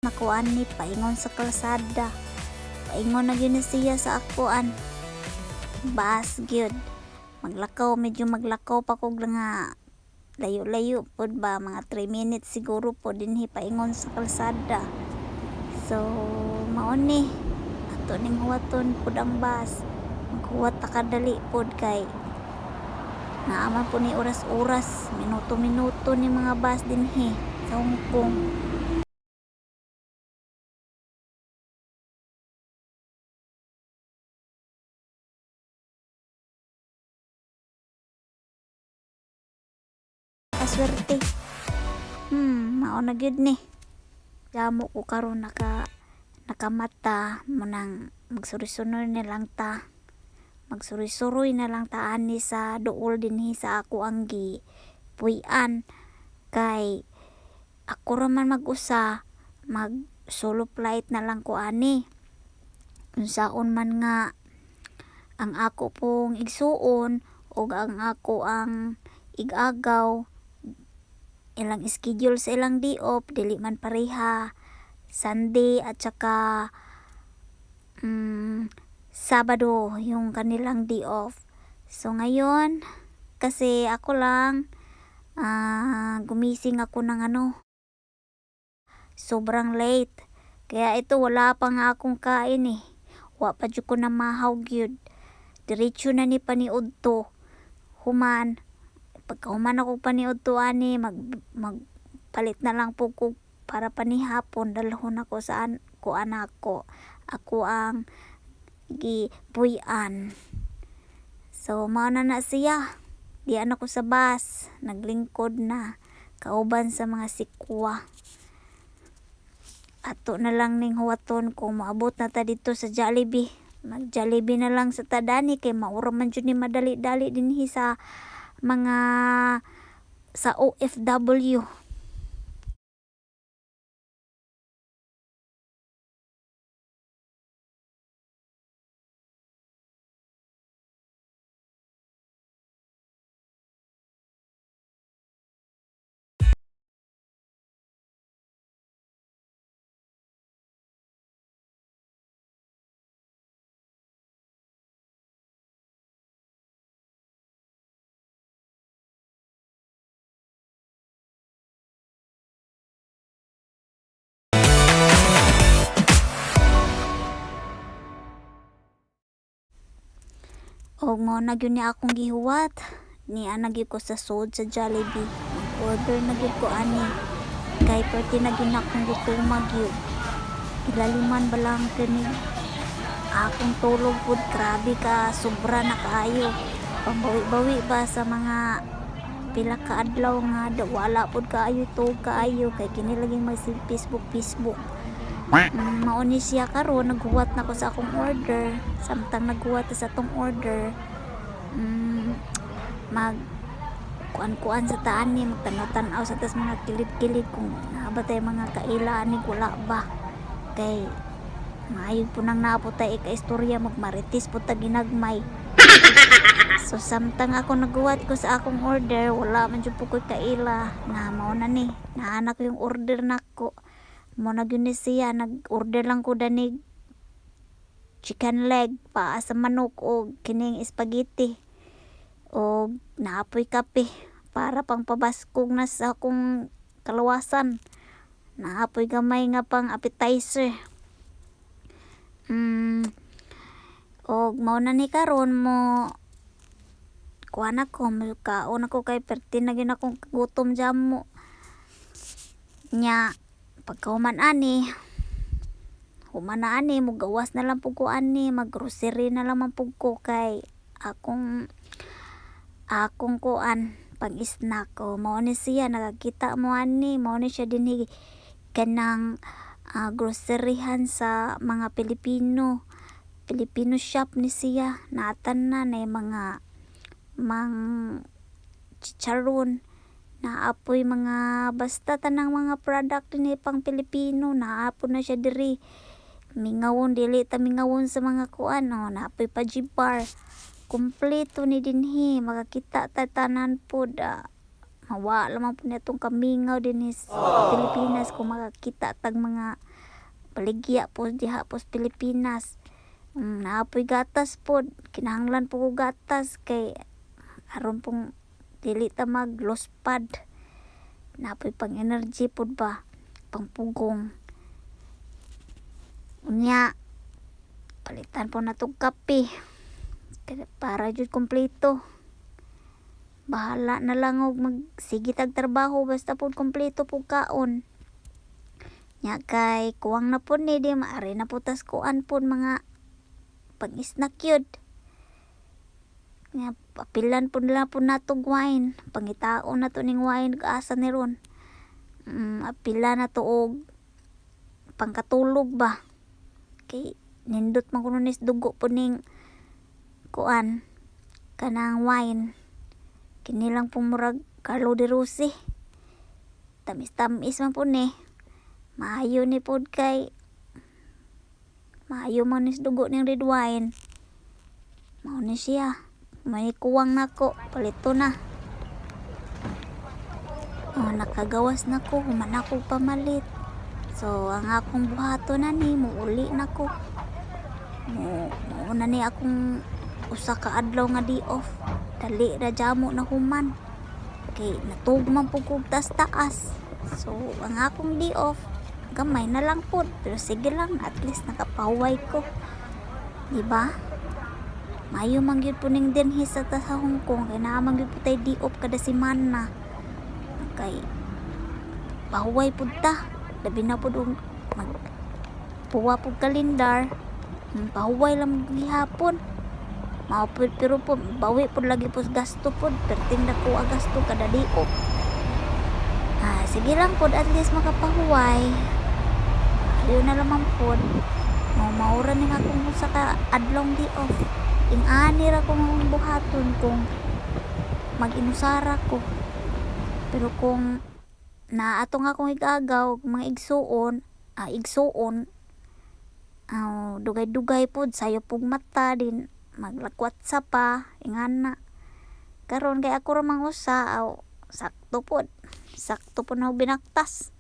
nakuan ni paingon sa kalsada. Paingon na gyud siya sa akuan. Bas gyud. Medyo maglakaw pa kog nga layo-layo pod ba, mga 3 minutes siguro po dinhi paingon sa kalsada. So mao ni ato ning huwaton pod ang bus. Maghuwat ta kadali pod kay naaman po ni oras-oras, minuto-minuto ni mga bus dinhi sa Hong Kong. Kaswerte. Mao na gyud ni. Damo ko karon nakamata mo nang magsuri-sunoy na lang ta. Magsuri-suroy na lang ta ani sa duol dinhi sa ako ang puy-an kay ako raman mag-usa mag solo flight na lang ko ani. Unsaon man nga ang ako pong igsuon o ang ako ang igagaw ilang schedule sa ilang di-off dili man pareha. Sunday at saka Sabado yung kanilang di-off. So ngayon kasi ako lang gumising ako ng sobrang late. Kaya ito wala pa nga akong kain eh. Wa pa jud ko na mahaw gyud. Diretso na ni paniud to. Human pagkahuman ako paniud to ani magpalit na lang po ko para panihapon dalhon ako sa ko anak ko. Ako ang gipuy-an. So mao na siya. Diyan ako sa bus, naglingkod na kauban sa mga sikwa. Ato na lang ning huwaton kung maabot na ta dito sa Jollibee. Mag Jollibee na lang sa tadani kay maura man jud ni madali-dali dinhi sa mga sa OFW. Og mo na gyud ni akong gihuwat. Ni ana gyud ko sa sud sa Jollibee. Mag-order na gyud ko ani. Kay perti na gyud akong gutumag gyud. Ilaliman ba lang kini akong tulog pud, grabe ka, sobra na kaayo. Pambawi-bawi ba sa mga pila ka adlaw nga wala pud kaayo to kaayo kay kini lagi mag Facebook. Mao ni siya karon naghuwat na ko sa akong order. Samtang naghuwat sa atong order, mag kuan sa taan ni magtanaw-tanaw sa tas mga kilid-kilid kung nabatay mga kaila ani wala ba. Kay maayo po nang naapotay ika-istorya magmaritis po ta ginagmay. So samtang ako naghuwat ko sa akong order, wala man jud po ko kaila na mao na ni naanak ko yung order nako. Mo na gyud ni siya, nag-order lang ko danig chicken leg, paa sa manok o kining spaghetti o naapoy kape para pang pabaskog na sa akong kalawasan. Naapoy gamay nga pang appetizer. Og mao na ni karon mo kuan ako, kaon ako kay perti na gyud akong gutom jamo nya. Pagkahuman ani mugawas na lang pug ko ani, maggrocery na lang man pug ko kay akong kuan pang snack ko. Mao ni siya nakakita mo ani, mao ni siya dinhi kanang groceryhan sa mga Pilipino shop ni siya. Naatan na mga mang chicharon, naapoy mga basta tanang mga product ni pang Pilipino, naapon na siya diri. Mingawon dili ta mingawon sa mga kuan naapoy pa bar. Kompleto ni dinhi, makakita ta tanan pod mawa lamang po nitong kamingaw din sa Pilipinas kung makakita tag mga baligya po diha po sa Pilipinas. Naapoy gatas po, kinahanglan po ko gatas kay aron pong dili ta mag lost pad. Naapoy pang energy po ba, pang pugong. Unya, palitan po na tong kape para jud kompleto. Bahala na lang og magsige tag trabaho basta po kompleto po kaon. Nya kay kuwang na po ni di maari na po tas kuan po mga pang-snack yun. Nya papilan po nila po natong wine. Pangitaon na to ning wine kaasa ni ron. Apila na to og pangkatulog ba. Kay nindot man kuno nis dugo po ning kuan kanang wine. Kini lang po murag Carlo de Rossi. Tamis-tamis man po ni. Maayo ni pod kay maayo man nis dugo ning red wine. Mao ni siya. May kuwang nako, palito na. Nakagawas nako, human ako pamalit. So ang akong buhato na ni muuli nako. Mo na ni akong usa ka adlaw nga di off. Dali ra jamo na human. Kay natugman po kog taas. So ang akong di off gamay na lang po. Pero sige lang, at least nakapahuway ko. Diba? Mayo man gyud po ning dinhi sa Hong Kong. Kay naamang gyud po tay di off kada semana. Kay pahuway po ta. Labi na po dong puwa po kalendar. Pahuway lang gihapon. Pero po bawi po lagi po gasto po. Perting na po gasto kada di off. Sige lang po, at least makapahuway. Ayaw na lamang po. Maura ni akong sa ka adlong di off. Ing-ani ra ko mga buhaton kung mag-inusara ko. Pero kung naatong akong igagaw, mga igsuon, dugay-dugay po, sayo pong mata din, maglakwat sa pa, ingana. Karon kay ako ramang usa, sakto po na binaktas.